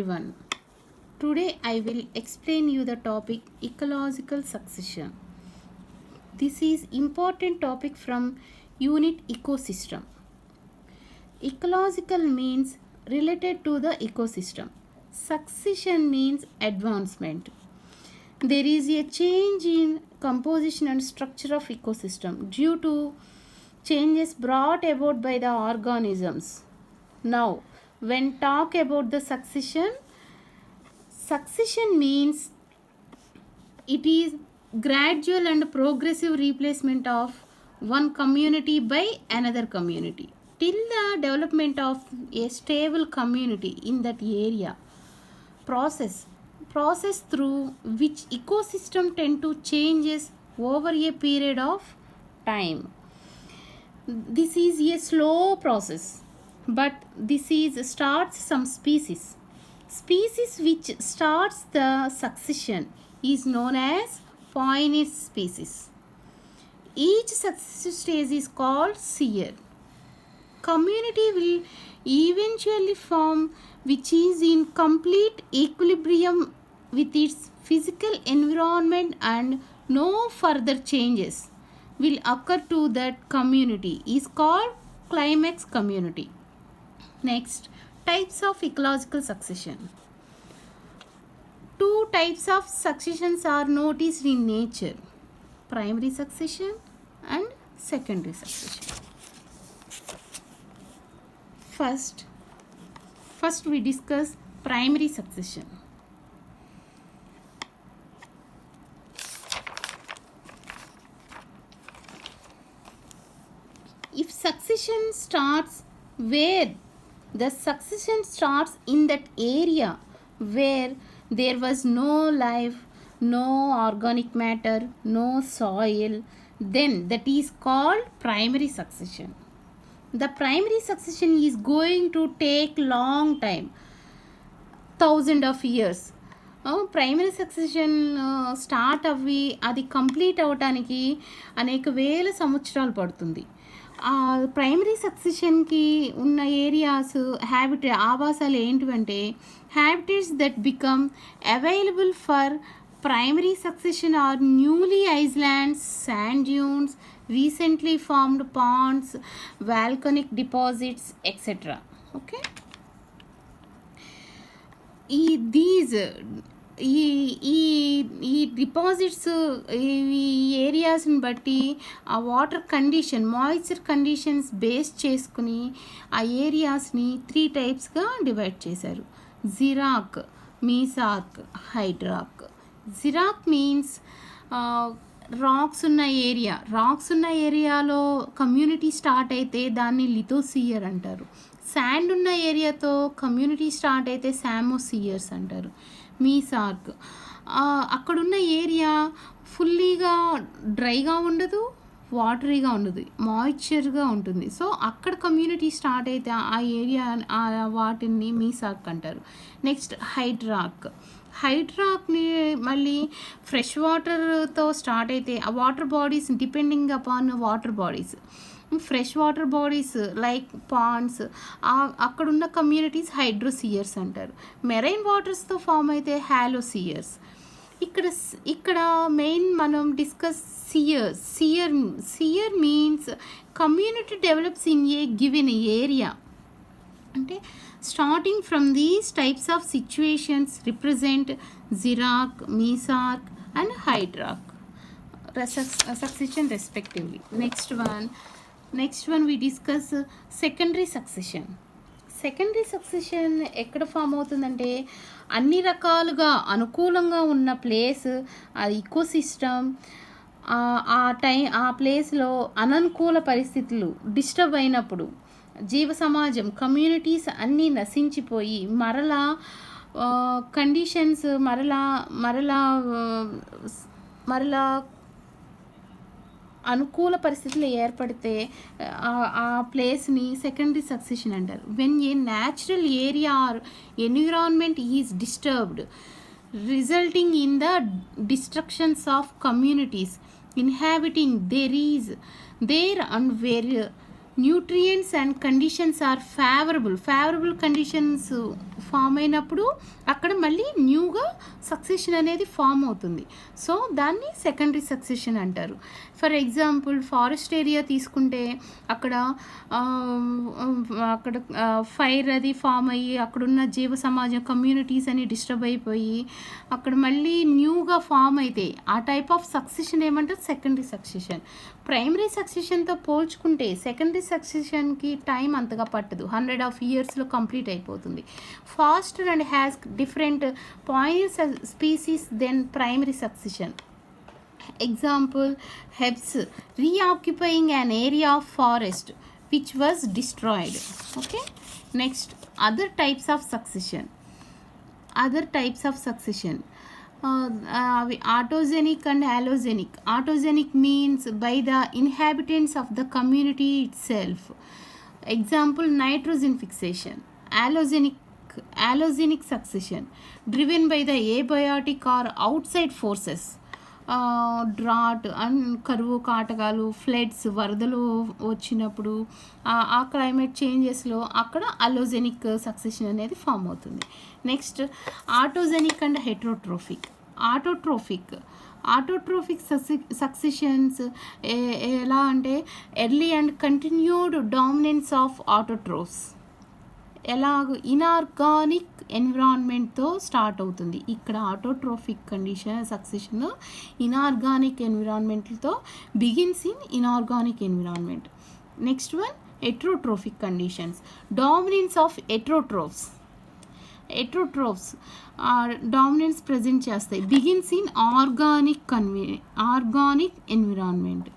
Everyone. Today I will explain you the topic ecological succession. This is important topic from unit ecosystem. Ecological means related to the ecosystem. Succession means advancement. There is a change in composition and structure of ecosystem due to changes brought about by the organisms. Now, when talk about the succession means it is gradual and progressive replacement of one community by another community till the development of a stable community in that area. Process through which ecosystem tend to changes over a period of time. This is a slow process, but this is starts some species which starts the succession is known as pioneer species. Each successive stage is called seer. Community will eventually form which is in complete equilibrium with its physical environment and no further changes will occur to that community is called climax community. Next, types of ecological succession. Two types of successions are noticed in nature: primary succession and secondary succession. First we discuss primary succession. If succession starts where the succession starts in that area where there was no life, no organic matter, no soil, then that is called primary succession. The primary succession is going to take long time, thousands of years. Primary succession start అవ్వి అది complete అవ్వటానికి అనేక వేల సంవత్సరాలు పడుతుంది. Primary సక్సెషన్కి ఉన్న areas ఆవాసాలు ఏంటివంటే habitats that become available for primary succession are newly islands, sand dunes, recently formed ponds, volcanic deposits, etc. Okay. ఈ డిపాజిట్స్ ఈ ఏరియాస్ని బట్టి ఆ water condition, moisture conditions base చేసుకుని ఆ ఏరియాస్ని 3 టైప్స్గా డివైడ్ చేశారు: జిరాక్, మీసార్క్, హైడ్రాక్. జిరాక్ మీన్స్ రాక్స్ ఉన్న ఏరియాలో కమ్యూనిటీ స్టార్ట్ అయితే దాన్ని లిథోసియర్ అంటారు. శాండ్ ఉన్న ఏరియాతో కమ్యూనిటీ స్టార్ట్ అయితే శామోసియర్స్ అంటారు. మీసార్క్ అక్కడున్న ఏరియా ఫుల్లీగా డ్రైగా ఉండదు, వాటరీగా ఉండదు, మాయిశ్చర్గా ఉంటుంది. సో అక్కడ కమ్యూనిటీ స్టార్ట్ అయితే ఆ ఏరియా వాటిని మీసార్క్ అంటారు. నెక్స్ట్ హైడ్రాక్ని మళ్ళీ ఫ్రెష్ వాటర్తో స్టార్ట్ అయితే ఆ water bodies depending upon water bodies, fresh water bodies like ponds, అక్కడున్న కమ్యూనిటీస్ హైడ్రోసియర్స్ అంటారు. మెరైన్ వాటర్స్తో ఫామ్ అయితే హాలోసియర్స్. ఇక్కడ మెయిన్ మనం discuss sere means community develops in a given area. అంటే starting from these types of situations represent xerarch, mesarch and hydrarch succession respectively. Next one we discuss secondary succession. Secondary succession ఎక్కడ form అవుతుందంటే అన్ని రకాలుగా అనుకూలంగా ఉన్న place, ఆ ecosystem, ఆ ప్లేస్లో అననుకూల పరిస్థితులు డిస్టర్బ్ అయినప్పుడు జీవ సమాజం, కమ్యూనిటీస్ అన్నీ నశించిపోయి మరలా కండిషన్స్ మరలా అనుకూల పరిస్థితులు ఏర్పడితే ఆ ప్లేస్ని సెకండరీ సక్సెషన్ అంటారు. When a natural area or environment is disturbed resulting in the destructions of communities inhabiting there and nutrients and conditions are favourable conditions form అయినప్పుడు అక్కడ మళ్ళీ న్యూగా సక్సెషన్ అనేది ఫామ్ అవుతుంది. సో దాన్ని సెకండరీ సక్సెషన్ అంటారు. For example forest area తీసుకుంటే అక్కడ అక్కడ ఫైర్ అది ఫామ్ అయ్యి అక్కడున్న జీవ సమాజం కమ్యూనిటీస్ అని డిస్టర్బ్ అయిపోయి అక్కడ మళ్ళీ న్యూగా ఫామ్ అయితే ఆ టైప్ ఆఫ్ సక్సెషన్ ఏమంటారు, సెకండరీ సక్సెషన్. ప్రైమరీ సక్సెషన్తో పోల్చుకుంటే సెకండరీ సక్సెషన్కి టైం అంతగా పట్టదు, 100 yearsలో కంప్లీట్ అయిపోతుంది. Faster and has different points species then primary succession. Example, Hebs reoccupying an area of forest which was destroyed. Okay, next, other types of succession. Autogenic and allogenic. Autogenic means by the inhabitants of the community itself. Example, nitrogen fixation. Allogenic succession driven by the abiotic or outside forces. Drought and కరువు కాటకాలు, floods, వరదలు వచ్చినప్పుడు ఆ climate చేంజెస్లో అక్కడ allogenic succession అనేది form అవుతుంది. Next, autogenic and heterotrophic. Autotrophic successions ఎలా అంటే early and continued dominance of autotrophs. ఎలాగ ఇనార్గానిక్ ఎన్విరాన్మెంట్తో స్టార్ట్ అవుతుంది. ఇక్కడ ఆటోట్రోఫిక్ సక్సెషన్ ఇనార్గానిక్ ఎన్విరాన్మెంట్తో begins in inorganic environment. Next one, heterotrophic conditions. Dominance of heterotrophs dominance present చేస్తాయి. Begins in organic environment.